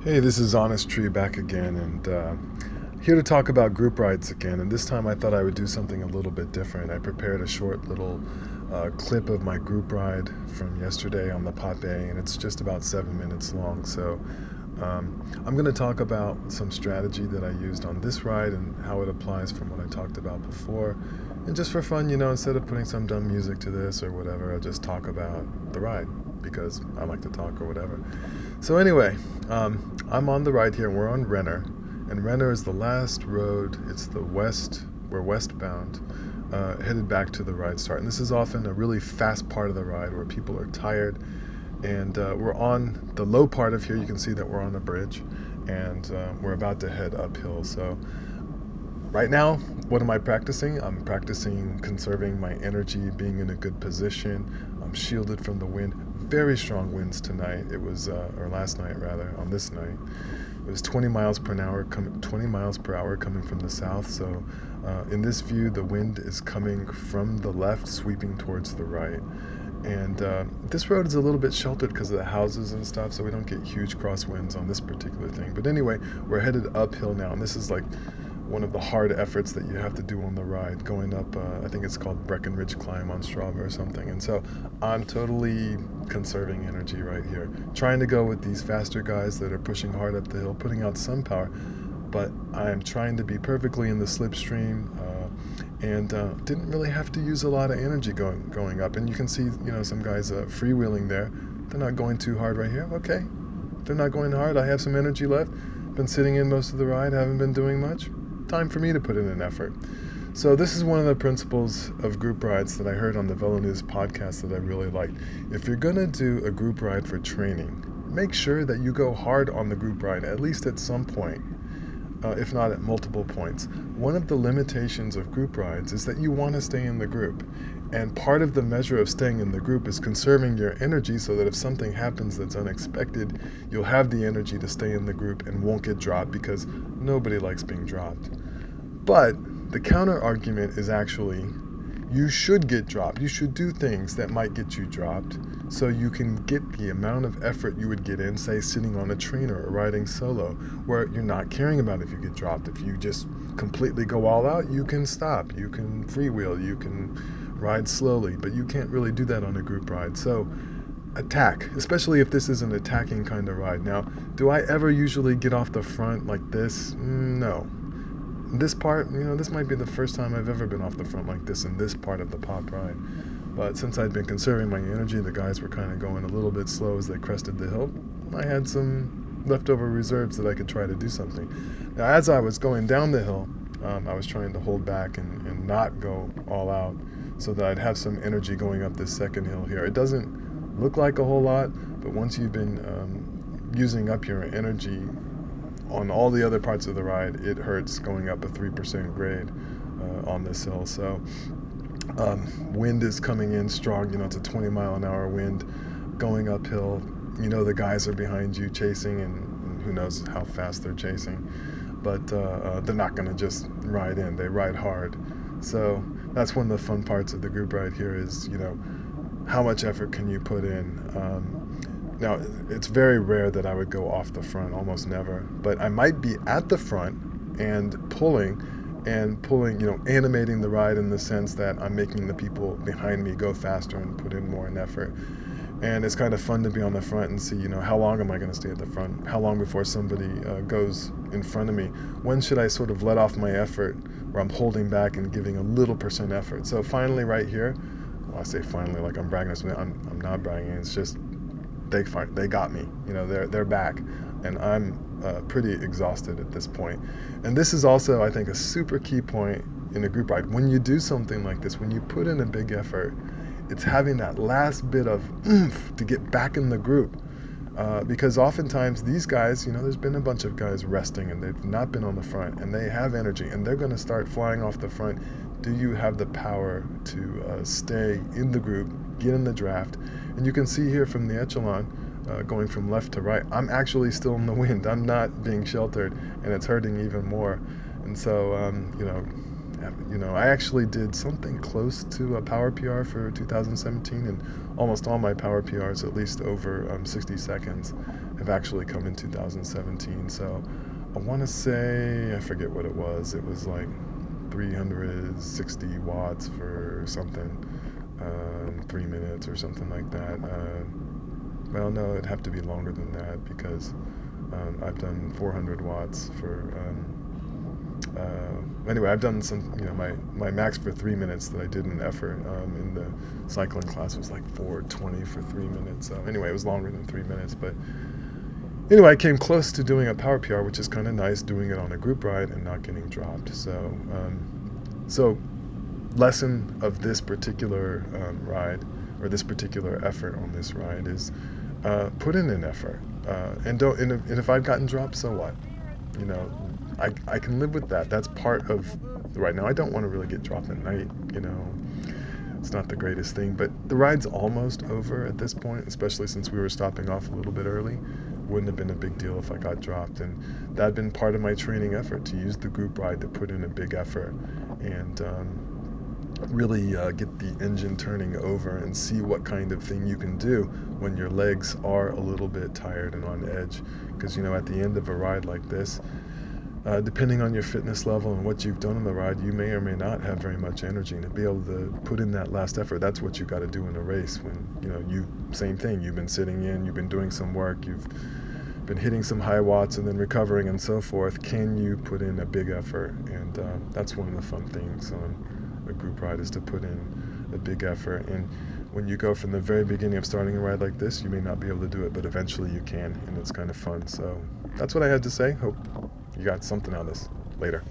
Hey, this is Honest Tree back again, and here to talk about group rides again. And this time I thought I would do something a little bit different. I prepared a short little clip of my group ride from yesterday on the Pot Bay, and it's just about 7 minutes long. So I'm going to talk about some strategy that I used on this ride and how it applies from what I talked about before. And just for fun, instead of putting some dumb music to this or whatever, I'll just talk about the ride because I like to talk or whatever. So anyway, I'm on the ride here, and we're on Renner, and Renner is the last road. It's the west. We're westbound, headed back to the ride start. And this is often a really fast part of the ride where people are tired, and we're on the low part of here. You can see that we're on a bridge, and we're about to head uphill. So right now, what am I practicing? I'm practicing conserving my energy, being in a good position. I'm shielded from the wind. Very strong winds tonight. It was, or last night rather, on this night. It was 20 miles per hour, 20 miles per hour coming from the south. So, in this view, the wind is coming from the left, sweeping towards the right. And this road is a little bit sheltered because of the houses and stuff, so we don't get huge crosswinds on this particular thing. But anyway, we're headed uphill now, and this is like one of the hard efforts that you have to do on the ride, going up, I think it's called Breckenridge Climb on Strava or something. And so I'm totally conserving energy right here, trying to go with these faster guys that are pushing hard up the hill, putting out some power, but I'm trying to be perfectly in the slipstream, and didn't really have to use a lot of energy going up. And you can see, some guys freewheeling there. They're not going too hard right here. Okay, they're not going hard. I have some energy left. Been sitting in most of the ride, haven't been doing much. Time for me to put in an effort. So this is one of the principles of group rides that I heard on the Velo News podcast that I really liked. If you're gonna do a group ride for training, make sure that you go hard on the group ride, at least at some point, if not at multiple points. One of the limitations of group rides is that you want to stay in the group. And part of the measure of staying in the group is conserving your energy so that if something happens that's unexpected, you'll have the energy to stay in the group and won't get dropped because nobody likes being dropped. But the counter argument is actually you should get dropped. You should do things that might get you dropped so you can get the amount of effort you would get in, say, sitting on a trainer or riding solo, where you're not caring about if you get dropped. If you just completely go all out, you can stop. You can freewheel. You can ride slowly, but you can't really do that on a group ride. So attack, especially if this is an attacking kind of ride. Now, do I ever usually get off the front like this? No. This part, this might be the first time I've ever been off the front like this in this part of the pop ride. But since I'd been conserving my energy, the guys were kind of going a little bit slow as they crested the hill. I had some leftover reserves that I could try to do something. Now, as I was going down the hill, I was trying to hold back and not go all out so that I'd have some energy going up this second hill here. It doesn't look like a whole lot, but once you've been using up your energy on all the other parts of the ride, it hurts going up a 3% grade on this hill. So wind is coming in strong. It's a 20-mile-an-hour wind going uphill. The guys are behind you chasing, and who knows how fast they're chasing. But they're not going to just ride in. They ride hard. So that's one of the fun parts of the group ride here is, how much effort can you put in? Now, it's very rare that I would go off the front, almost never. But I might be at the front and pulling, animating the ride in the sense that I'm making the people behind me go faster and put in more an effort. And it's kind of fun to be on the front and see, how long am I going to stay at the front? How long before somebody goes in front of me? When should I sort of let off my effort where I'm holding back and giving a little percent effort? So finally, right here, well, I say finally like I'm bragging or something. I'm not bragging. It's just they got me. They're back, and I'm pretty exhausted at this point. And this is also, I think, a super key point in a group ride. When you do something like this, when you put in a big effort, it's having that last bit of oomph to get back in the group. Because oftentimes these guys, there's been a bunch of guys resting and they've not been on the front and they have energy and they're going to start flying off the front. Do you have the power to stay in the group, get in the draft? And you can see here from the echelon, going from left to right, I'm actually still in the wind. I'm not being sheltered, and it's hurting even more. And so, I actually did something close to a power PR for 2017, and almost all my power PRs, at least over 60 seconds, have actually come in 2017. So I want to say, I forget what it was. It was like 360 watts for something, 3 minutes or something like that. Well, no, it'd have to be longer than that because I've done 400 watts for. Anyway, I've done some. My max for 3 minutes that I did in effort in the cycling class was like 420 for 3 minutes. So anyway, it was longer than 3 minutes, but anyway, I came close to doing a power PR, which is kind of nice, doing it on a group ride and not getting dropped. So lesson of this particular ride, or this particular effort on this ride, is put in an effort, and don't. And if I've gotten dropped, so what? You know, I can live with that. That's part of the ride. Now I don't want to really get dropped at night. It's not the greatest thing, but the ride's almost over at this point, especially since we were stopping off a little bit early. Wouldn't have been a big deal if I got dropped, and that had been part of my training effort to use the group ride to put in a big effort and really get the engine turning over and see what kind of thing you can do when your legs are a little bit tired and on edge. Because at the end of a ride like this, depending on your fitness level and what you've done on the ride, you may or may not have very much energy. And to be able to put in that last effort, that's what you got to do in a race. When you same thing. You've been sitting in, you've been doing some work, you've been hitting some high watts and then recovering and so forth. Can you put in a big effort? And that's one of the fun things on a group ride, is to put in a big effort. And when you go from the very beginning of starting a ride like this, you may not be able to do it, but eventually you can, and it's kind of fun. So that's what I had to say. Hope you got something out of this. Later.